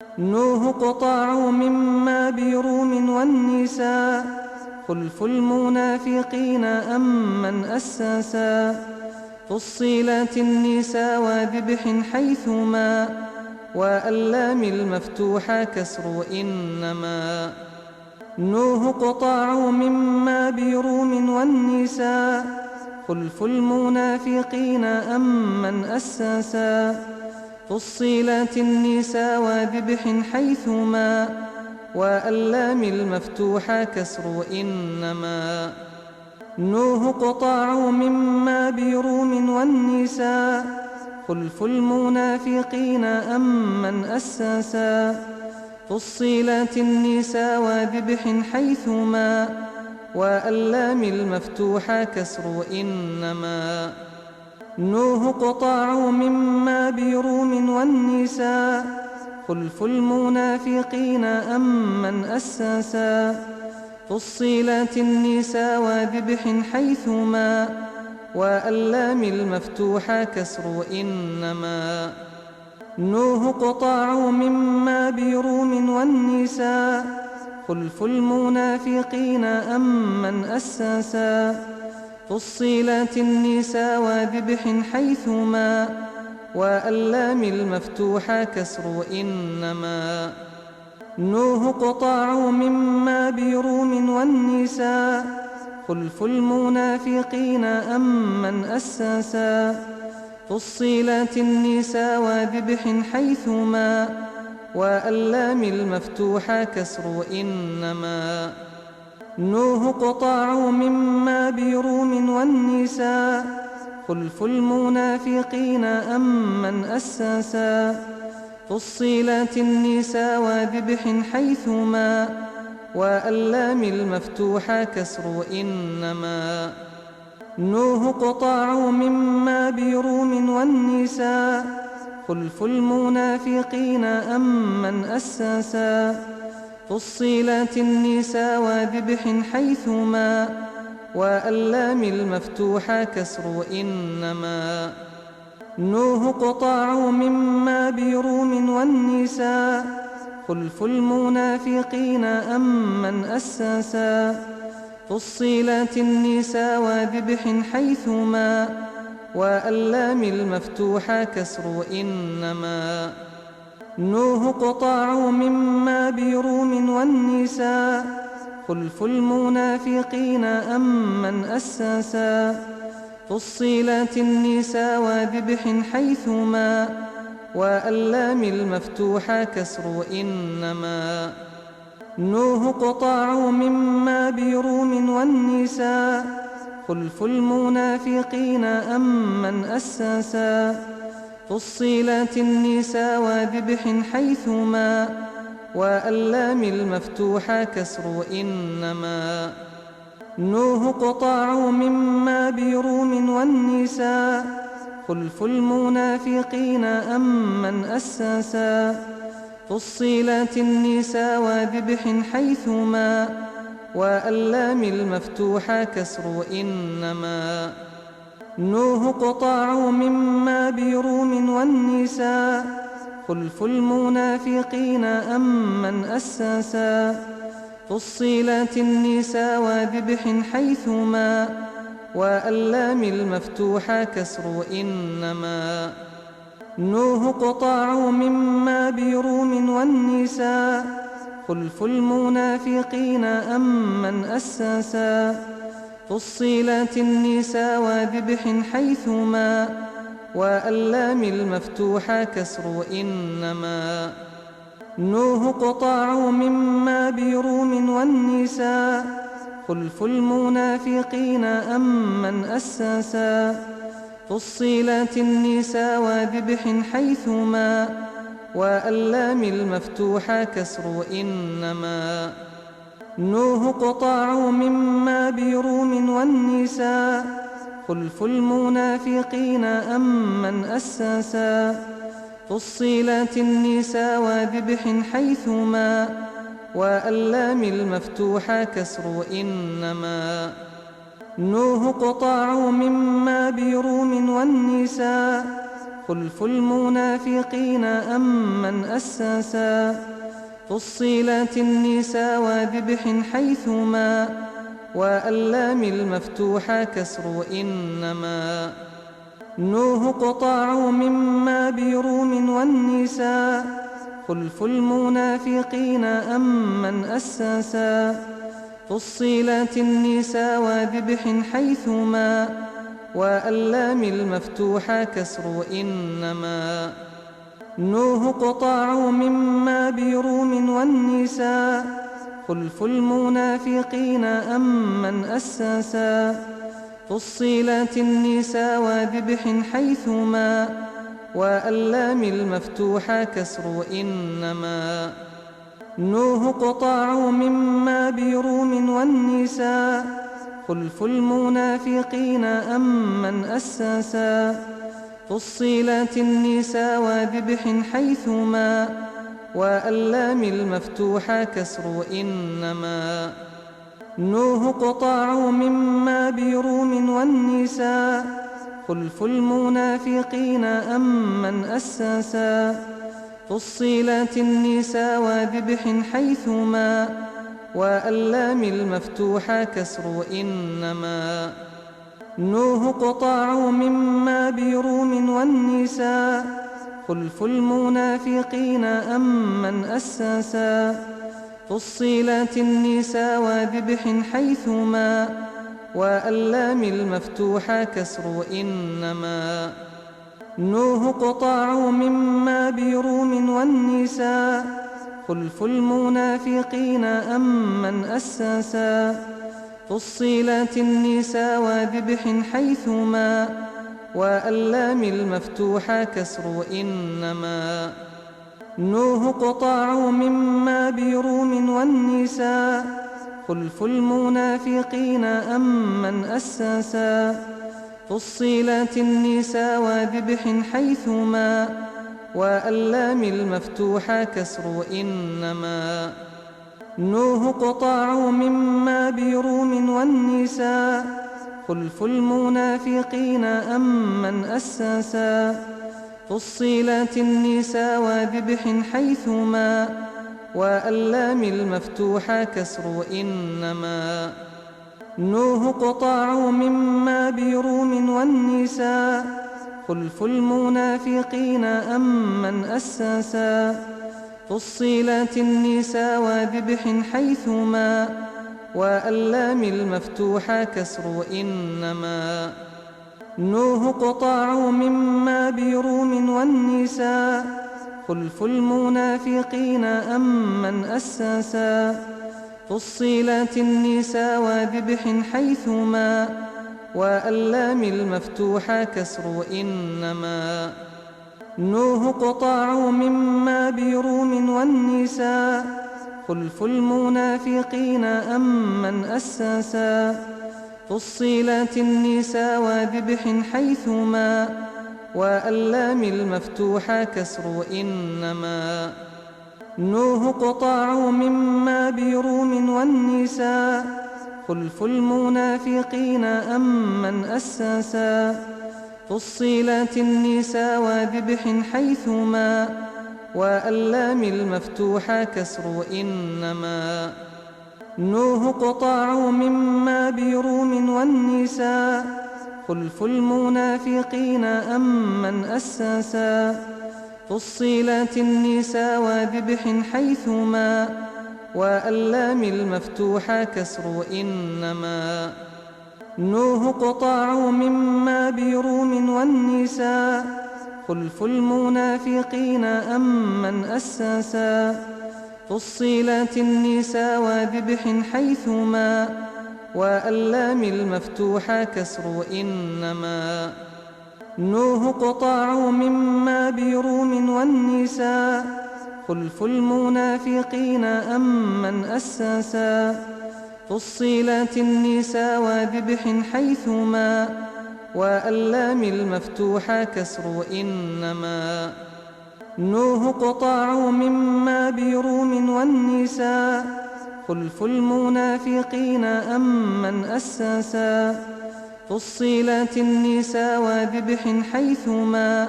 نوح قطاع مما بروم والنساء خلف المنافقين أمن أساسا فصيلات النساء وذبح حيثما واللام المفتوحة كسر إنما نوح قطاع مما بروم والنساء خلف المنافقين أمن أساسا فصيلات النساء وذبح حيثما واللام المفتوحة كسر إنما نوح قطاع مما بروم والنساء خلف المنافقين أمن أساسا فصيلات النساء وذبح حيثما واللام المفتوحة كسر إنما نوح قطاع مما بروم والنساء خلف المنافقين أمن أساسا فصيلات النساء وذبح حيثما واللام المفتوحة كسر إنما نوح قطاع مما بروم والنساء خلف المنافقين أمن أساسا فصيلات النساء وذبح حيثما واللام المفتوحة كسر إنما نوح قطاع مما بروم والنساء خلف المنافقين أمن أساسا فصيلات النساء وذبح حيثما واللام المفتوحة كسر إنما نوح قطاع مما بروم والنساء خلف المنافقين أمن أساسا فصيلات النساء وذبح حيثما واللام المفتوحة كسر إنما نوح قطاع مما بروم والنساء خلف المنافقين أمن أساسا فصيلات النساء وذبح حيثما واللام المفتوحة كسر إنما نوح قطاع مما بروم والنساء خلف المنافقين أمن أساسا فصيلات النساء وذبح حيثما واللام المفتوحة كسر إنما نوح قطاع مما بروم والنساء خلف المنافقين أمن أساسا فصيلات النساء وذبح حيثما واللام المفتوحة كسر إنما نوح قطاع مما بروم والنساء خلف المنافقين أمن أساسا فصيلات النساء وذبح حيثما واللام المفتوحة كسر إنما نوح قطاع مما بروم والنساء خلف المنافقين أمن أساسا فصيلات النساء وذبح حيثما واللام المفتوحة كسر إنما نوح قطاع مما بروم والنساء خلف المنافقين أمن أساسا فصيلات النساء وذبح حيثما واللام المفتوحة كسر إنما نوح قطاع مما بروم والنساء خلف المنافقين أمن أساسا فصيلات النساء وذبح حيثما واللام المفتوحة كسر إنما نوح قطاع مما بروم والنساء خلف المنافقين أمن أساسا فصيلات النساء وذبح حيثما واللام المفتوحة كسر إنما نوح قطاع مما بروم والنساء خلف المنافقين أمن أساسا فصيلات النساء وذبح حيثما واللام المفتوحة كسر إنما نوح قطاع مما بروم والنساء خلف المنافقين أمن أساسا فصيلات النساء وذبح حيثما واللام المفتوحة كسر إنما نوه قطاع مما بروم والنساء خلف المنافقين أمن أساسا فصيلات النساء وذبح حيثما واللام المفتوحة كسر إنما نوه قطاع مما بروم والنساء خلف المنافقين أمن أساسا فصيلات النساء وذبح حيثما واللام المفتوحة كسر إنما نوه قطاع مما بروم والنساء خلف المنافقين أمن أساسا فصيلات النساء وذبح حيثما واللام المفتوحة كسر إنما نوه قطاع مما بروم والنساء خلف المنافقين أمن أساسا فصيلات النساء وذبح حيثما واللام المفتوحة كسر إنما نوه قطاع مما بروم والنساء خلف المنافقين أمن أساسا فصيلات النساء وذبح حيثما واللام المفتوحة كسر إنما نوه قطاع مما بروم والنساء خلف المنافقين أمن أساسا فصيلات النساء وذبح حيثما واللام المفتوحة كسر إنما نوه قطاع مما بروم والنساء خلف المنافقين أمن أساسا فصيلات النساء وذبح حيثما واللام المفتوحة كسر إنما نوه قطاع مما بروم والنساء خلف المنافقين أمن أساسا فصيلات النساء وذبح حيثما واللام المفتوحة كسر إنما نوه قطاع مما بروم والنساء خلف المنافقين أمن أساسا فصيلات النساء وذبح حيثما واللام المفتوحة كسر إنما نوه قطاع مما بروم والنساء خلف المنافقين أمن أساسا فصيلات النساء وذبح حيثما واللام المفتوحة كسر إنما نوه قطاع مما بروم والنساء خلف المنافقين أمن أساسا فصيلات النساء وذبح حيثما واللام المفتوحة كسر إنما نوه قطاع مما بروم والنساء خلف المنافقين أمن أساسا فصيلات النساء وذبح حيثما واللام المفتوحة كسر إنما نوه قطاع مما بروم والنساء خلف المنافقين أمن أساسا فصيلات النساء وذبح حيثما واللام المفتوحة كسر إنما نوه قطاع مما بروم والنساء خلف المنافقين أمن أساسا فصيلات النساء وذبح حيثما واللام المفتوحة كسر إنما نوه قطاع مما بروم والنساء خلف المنافقين أمن أساسا فصيلات النساء وذبح حيثما واللام المفتوحة كسر إنما نوه قطاع مما بروم والنساء خلف المنافقين أمن أساسا فصيلات النساء وذبح حيثما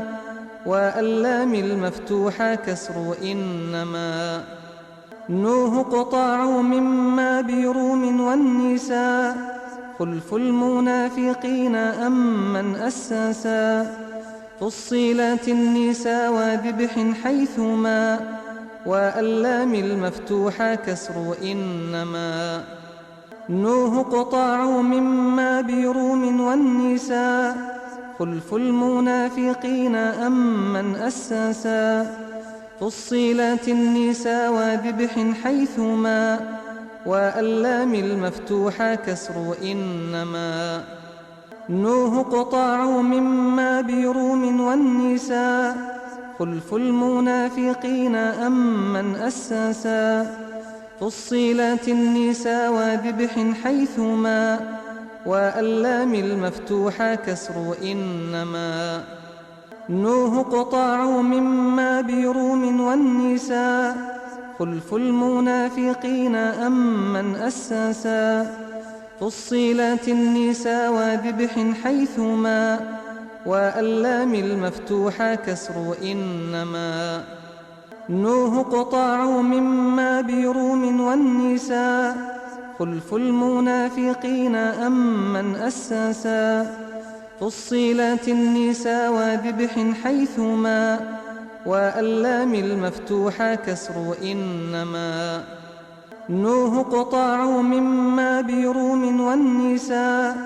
واللام المفتوحة كسر إنما. نوح قطاع مما بروم والنساء خلف المنافقين أمن أساسا. فصيلات النساء وذبح حيثما واللام المفتوحة كسر إنما. نوح قطاع مما بروم والنساء خلف المنافقين أمن أساسا. فصيلات النساء وذبح حيثما واللام المفتوحة كسر إنما. نوح قطاع مما بروم والنساء خلف المنافقين أمن أساسا. فصيلات النساء وذبح حيثما واللام المفتوحة كسر إنما. نوح قطاع مما بروم والنساء خلف المنافقين أمن أساسا. فصيلات النساء وذبح حيثما واللام المفتوحة كسر إنما. نوح قطاع مما بروم والنساء خلف المنافقين أمن أساسا. فصيلات النساء وذبح حيثما واللام المفتوحة كسر إنما. نوح قطاع مما بروم والنساء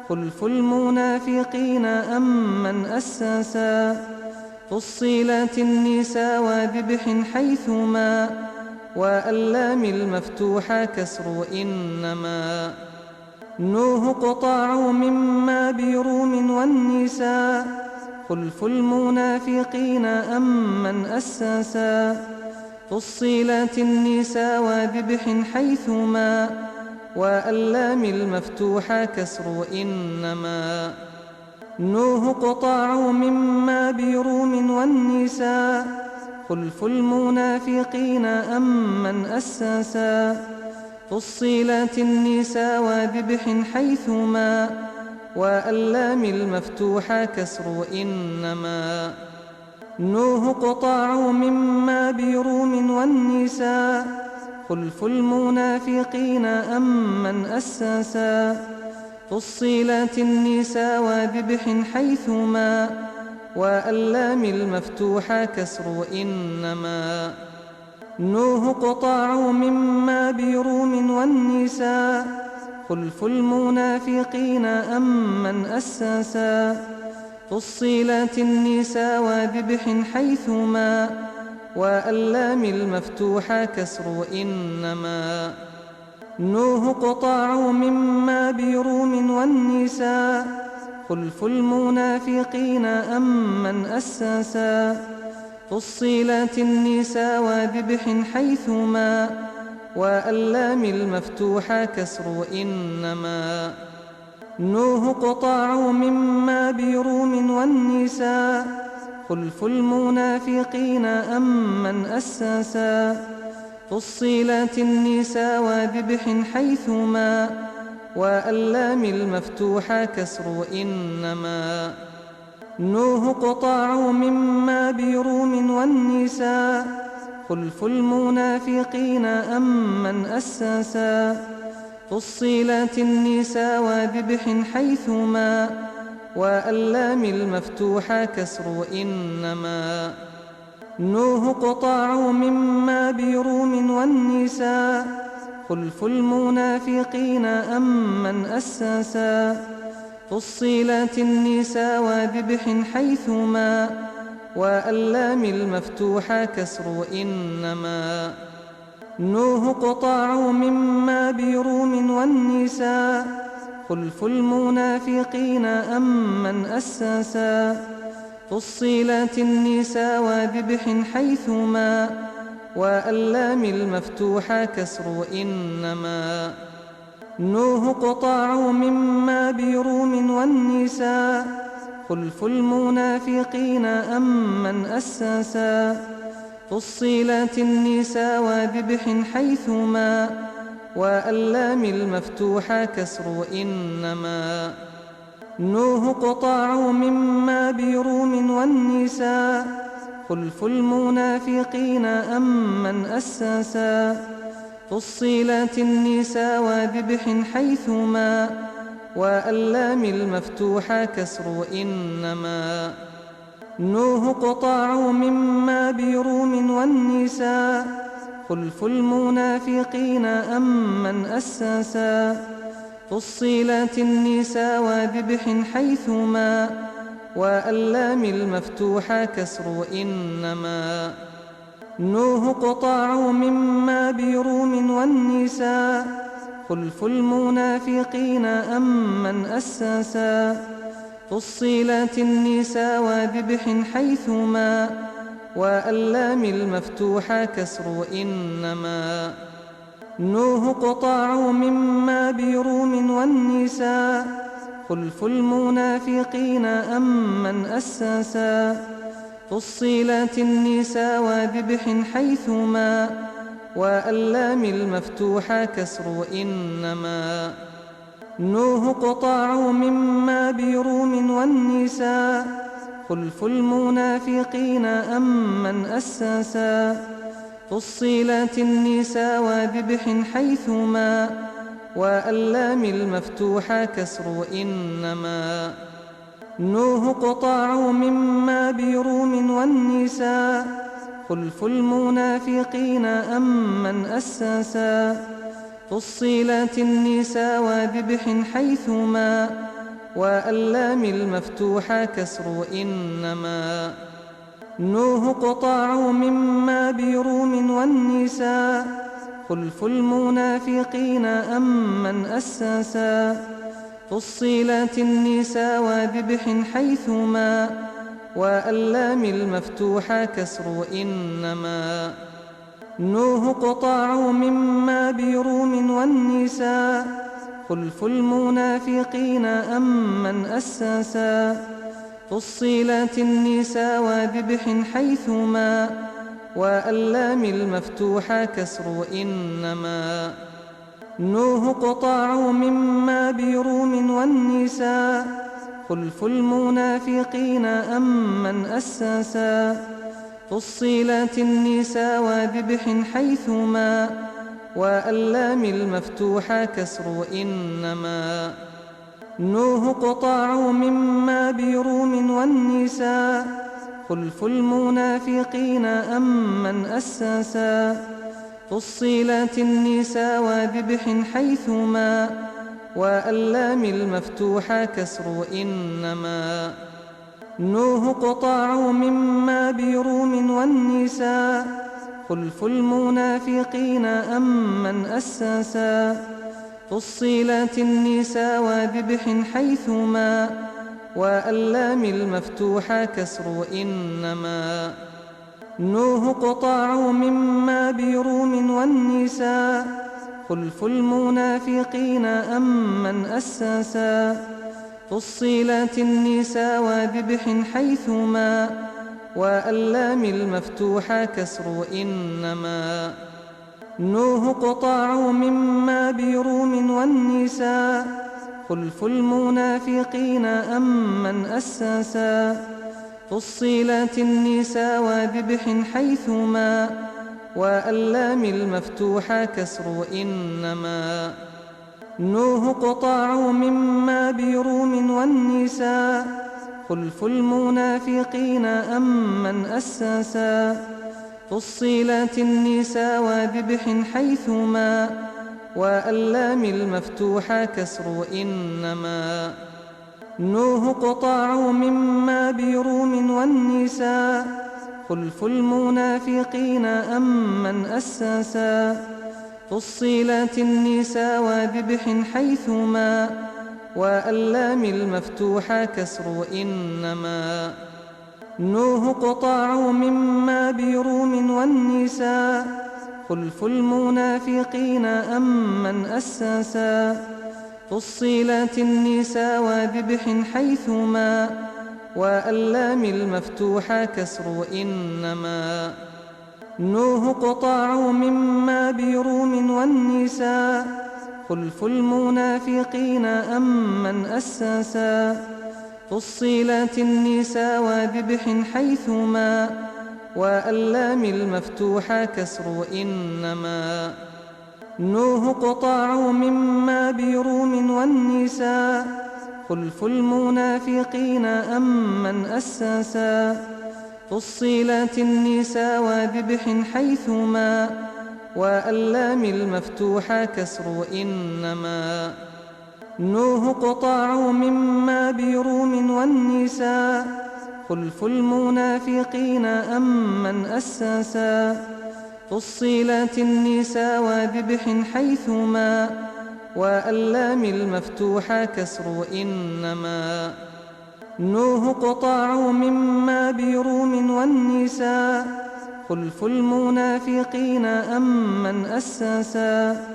خلف المنافقين أمن أساسا. فصيلات النساء وذبح حيثما واللام المفتوحة كسر إنما. نوح قطاع مما بروم والنساء خلف المنافقين أمن أساسا. فصيلات النساء وذبح حيثما واللام المفتوحة كسر إنما. نوح قطاع مما بروم والنساء خلف المنافقين أمن أساسا. فصيلات النساء وذبح حيثما واللام المفتوحة كسر إنما. نوح قطاع مما بروم والنساء خلف المنافقين أمن أساسا. فصيلات النساء وذبح حيثما واللام المفتوحة كسر إنما. نوح قطاع مما بروم والنساء خلف المنافقين أمن أساسا. فصيلات النساء وذبح حيثما واللام المفتوحة كسر إنما. نوح قطاع مما بروم والنساء خلف المنافقين أمن أساسا. فصيلات النساء وذبح حيثما واللام المفتوحة كسر إنما. نوح قطاع مما بروم والنساء خلف المنافقين أمن أساسا. فصيلات النساء وذبح حيثما واللام المفتوحة كسر إنما. نوح قطاع مما بروم والنساء خلف المنافقين أمن أساسا. فصيلات النساء وذبح حيثما واللام المفتوحة كسر إنما. نوح قطاع مما بروم والنساء خلف المنافقين أمن أساسا. فصيلات النساء وذبح حيثما واللام المفتوحة كسر إنما. نوح قطاع مما بروم والنساء خلف المنافقين أمن أساسا. فصيلات النساء وذبح حيثما واللام المفتوحة كسر إنما. نوح قطاع مما بروم والنساء خلف المنافقين أمن أساسا. فصيلات النساء وذبح حيثما واللام المفتوحة كسر إنما. نوح قطاع مما بروم والنساء خلف المنافقين أمن أساسا فصيلات النساء وذبح حيثما واللام المفتوحة كسر إنما نوح قطاع مما بروم والنساء خلف المنافقين أمن أساسا فصيلات النساء وذبح حيثما واللام المفتوحة كسر إنما نوح قطاع مما بروم والنساء خلف المنافقين أمن أساسا فصيلات النساء وذبح حيثما واللام المفتوحة كسر إنما نوح قطاع مما بروم والنساء خلف المنافقين أمن أساسا فصيلات النساء وذبح حيثما واللام المفتوحة كسر إنما نوح قطاع مما بروم والنساء خلف المنافقين أمن أساسا فصيلات النساء وذبح حيثما واللام المفتوحة كسر إنما نوح قطاع مما بروم والنساء خلف المنافقين أمن أساسا فصيلات النساء وذبح حيثما واللام المفتوحة كسر إنما نوح قطاع مما بروم والنساء خلف المنافقين أمن أساسا فصيلات النساء وذبح حيثما واللام المفتوحة كسر إنما نوح قطاع مما بروم والنساء خلف المنافقين أمن أساسا فصيلات النساء وذبح حيثما واللام المفتوحة كسر إنما نوح قطاع مما بروم والنساء خلف المنافقين أمن أساسا فصيلات النساء وذبح حيثما واللام المفتوحة كسر إنما نوح قطاع مما بروم والنساء خلف المنافقين أمن أساسا فصيلات النساء وذبح حيثما واللام المفتوحة كسر إنما نوح قطاع مما بروم والنساء خلف المنافقين أمن أساسا فصيلات النساء وذبح حيثما واللام المفتوحة كسر إنما نوح قطاع مما بروم والنساء خلف المنافقين أمن أساسا فصيلات النساء وذبح حيثما واللام المفتوحة كسر إنما نوح قطاع مما بروم والنساء خلف المنافقين أمن أساسا فصيلات النساء وذبح حيثما واللام المفتوحة كسر إنما نوح قطاع مما بروم والنساء خلف المنافقين أمن أساسا فصيلات النساء وذبح حيثما واللام المفتوحة كسر إنما نوح قطاع مما بروم والنساء خلف المنافقين أمن أساسا فصيلات النساء وذبح حيثما واللام المفتوحة كسر إنما نوح قطاع مما بروم والنساء خلف المنافقين أمن أساسا فصيلات النساء وذبح حيثما واللام المفتوحة كسر إنما نوح قطاع مما بروم والنساء خلف المنافقين أمن أساسا فصيلات النساء وذبح حيثما واللام المفتوحة كسر إنما نوه قطاع مما بروم والنساء خلف المنافقين أمن أساسا فصيلات النساء وذبح حيثما واللام المفتوحة كسر إنما نوه قطاع مما بروم والنساء خلف المنافقين أمن أساسا فصيلات النساء وذبح حيثما واللام المفتوحة كسر إنما نوه قطاع مما بروم والنساء خلف المنافقين أمن أساسا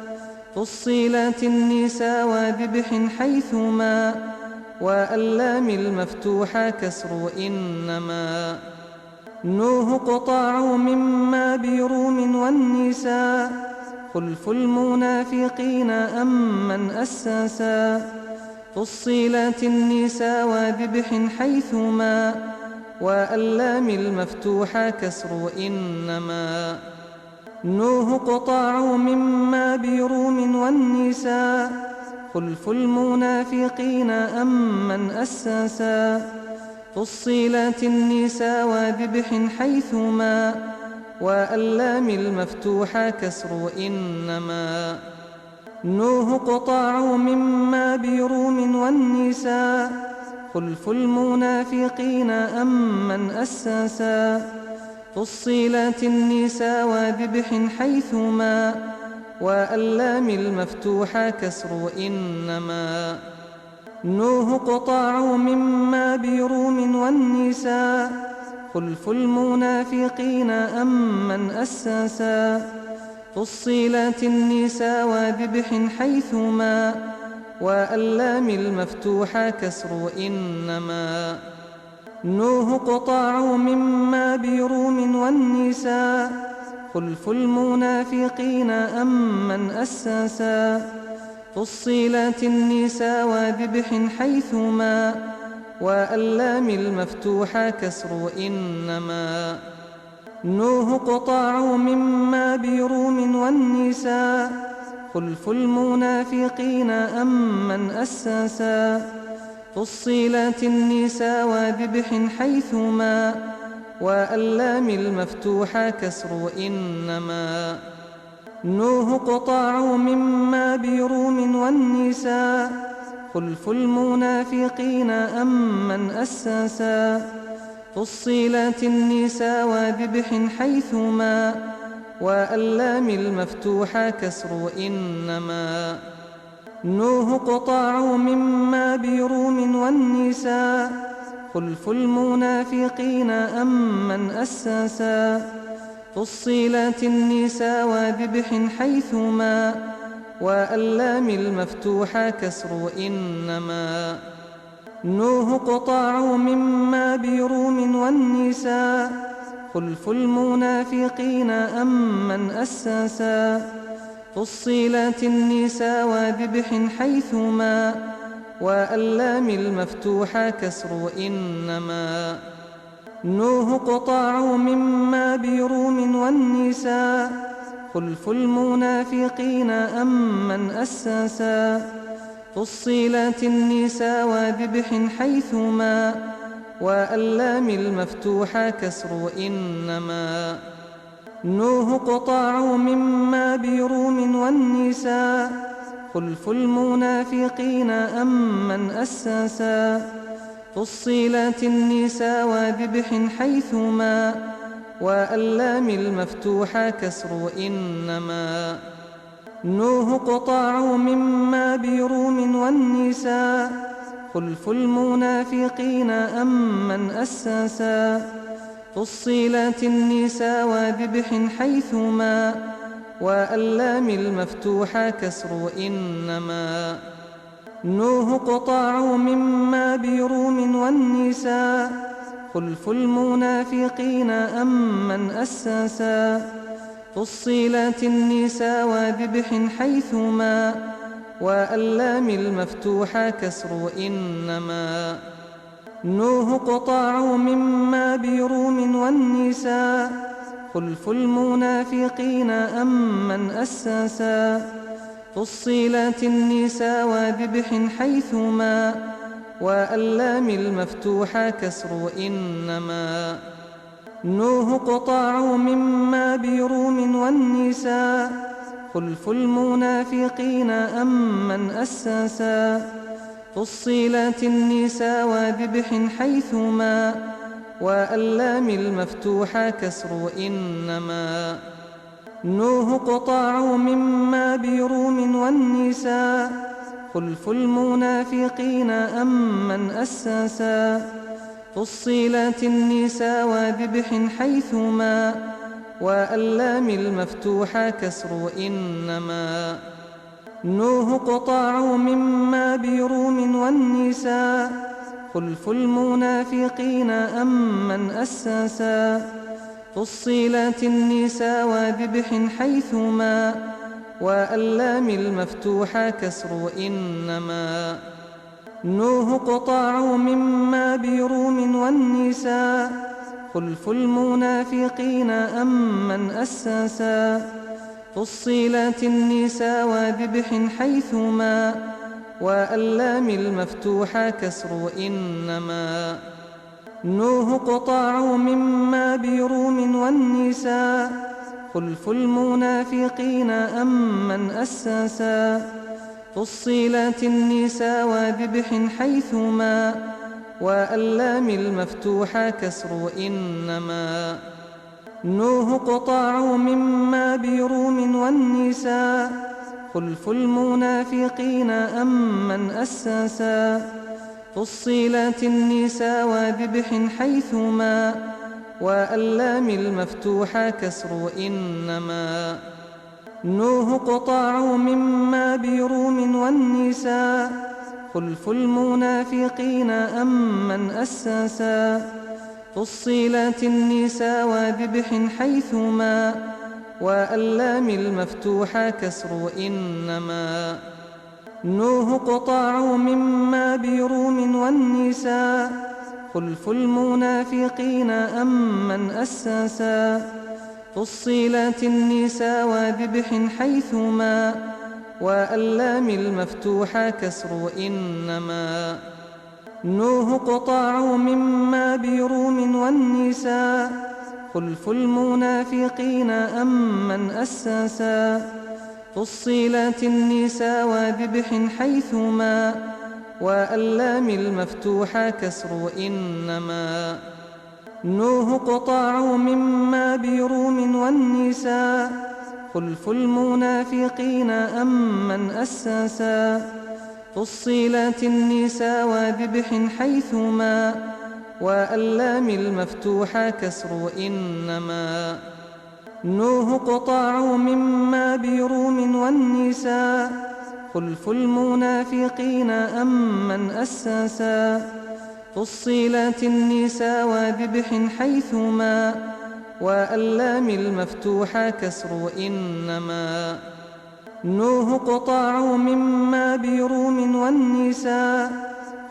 فصيلات النساء وذبح حيثما واللام المفتوحة كسر إنما نوه قطاع مما بروم والنساء خلف المنافقين أمن أساسا فصيلات النساء وذبح حيثما واللام المفتوحة كسر إنما نوه قطاع مما بروم والنساء خلف المنافقين أمن أساسا فصيلات النساء وذبح حيثما واللام المفتوحة كسر إنما نوه قطاع مما بروم والنساء خلف المنافقين أمن أساسا فصيلات النساء وذبح حيثما واللام المفتوحة كسر إنما نوه قطاع مما بروم والنساء خلف المنافقين أمن أساسا فصيلات النساء وذبح حيثما واللام المفتوحة كسر إنما نوه قطاع مما بروم والنساء خلف المنافقين أمن أساسا فصيلات النساء وذبح حيثما واللام المفتوحة كسر إنما نوه قطاع مما بروم والنساء خلف المنافقين أمن أساسا فصيلات النساء وذبح حيثما واللام المفتوحة كسر إنما نوه قطاع مما بروم والنساء خلف المنافقين أمن أساسا فصيلات النساء وذبح حيثما واللام المفتوحة كسر إنما نوه قطاع مما بروم والنساء خلف المنافقين أمن أساسا فصيلات النساء وذبح حيثما واللام المفتوحة كسر إنما نوه قطاع مما بروم والنساء خلف المنافقين أمن أساسا فصيلات النساء وذبح حيثما واللام المفتوحة كسر إنما نوه قطاع مما بروم والنساء خلف المنافقين أمن أساسا فصيلات النساء وذبح حيثما واللام المفتوحة كسر إنما نوه قطاع مما بروم والنساء خلف المنافقين أمن أساسا فصيلات النساء وذبح حيثما واللام المفتوحة كسر إنما نوه قطاع مما بروم والنساء خلف المنافقين أمن أساسا فصيلات النساء وذبح حيثما واللام المفتوحة كسر إنما نوه قطاع مما بروم والنساء خلف المنافقين أمن أساسا فصيلات النساء وذبح حيثما واللام المفتوحة كسر إنما. نوح قطاع مما بروم والنساء خلف المنافقين أمن أساسا. فصلت النساء وذبح حيثما واللام المفتوحة كسر إنما. نوح قطاع مما بروم والنساء خلف المنافقين أمن أساسا. فصلت النساء وذبح حيثما واللام المفتوحة كسر إنما. نوح قطاع مما بروم والنساء خلف المنافقين أمن أساسا. فصلت النساء وذبح حيثما واللام المفتوحة كسر إنما. نوح قطاع مما بروم والنساء خلف المنافقين أمن أساسا. فصلت النساء وذبح حيثما واللام المفتوحة كسر إنما. نوح قطاع مما بروم والنساء خلف المنافقين أمن أساسا. فصلت النساء وذبح حيثما واللام المفتوحة كسر إنما. نوح قطاع مما بروم والنساء خلف المنافقين أمن أساسا. فصلت النساء وذبح حيثما واللام المفتوحة كسر إنما. نوح قطاع مما بروم والنساء خلف المنافقين أمن أساسا. فصلت النساء وذبح حيثما واللام المفتوحة كسر إنما. نوح قطاع مما بروم والنساء خلف المنافقين أمن أساسا. فصلت النساء وذبح حيثما واللام المفتوحة كسر إنما. نوح قطاع مما بروم والنساء خلف المنافقين أمن أساسا. فصلت النساء وذبح حيثما واللام المفتوحة كسر إنما. نوح قطاع مما بروم والنساء خلف المنافقين أمن أساسا. فصلت النساء وذبح حيثما واللام المفتوحة كسر إنما. نوح قطاع مما بروم والنساء خلف المنافقين أمن أساسا. فصلت النساء وذبح حيثما واللام المفتوحة كسر إنما. نوح قطاع مما بروم والنساء خلف المنافقين أمن أساسا. فصلت النساء وذبح حيثما واللام المفتوحة كسر إنما. نوح قطاع مما بروم والنساء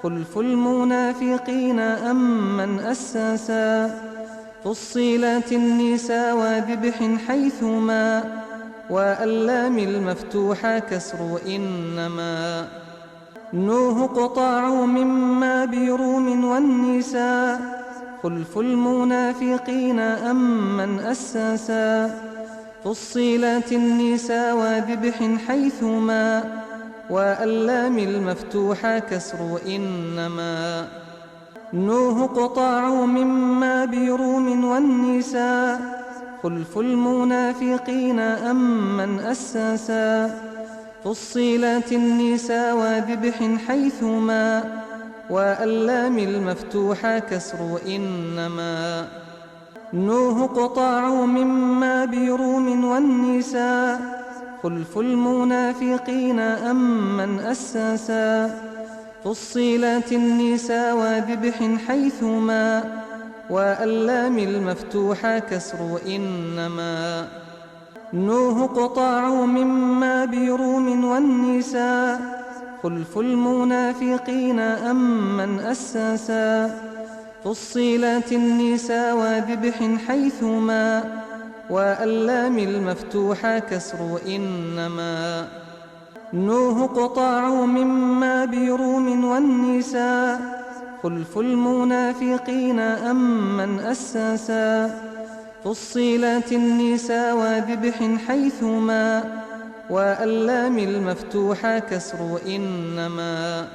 خلف المنافقين أمن أساسا. فصلت النساء وذبح حيثما واللام المفتوحة كسر إنما. نوح قطاع مما بروم والنساء خلف المنافقين أمن أساسا. فصلت النساء وذبح حيثما واللام المفتوحة كسر إنما. نوح قطاع مما بروم والنساء خلف المنافقين أمن أساسا. فصلت النساء وذبح حيثما واللام المفتوحة كسر إنما. نوح قطاع مما بروم والنساء خلف المنافقين أمن أساسا. فصلت النساء وذبح حيثما واللام المفتوحة كسر إنما. نوح قطاع مما بروم والنساء خلف المنافقين أمن أساسا فصيلات النساء وذبح حيثما واللام المفتوحة كسر إنما نوح قطاع مما بروم والنساء خلف المنافقين أمن أساسا فصيلات النساء وذبح حيثما واللام المفتوحة كسر إنما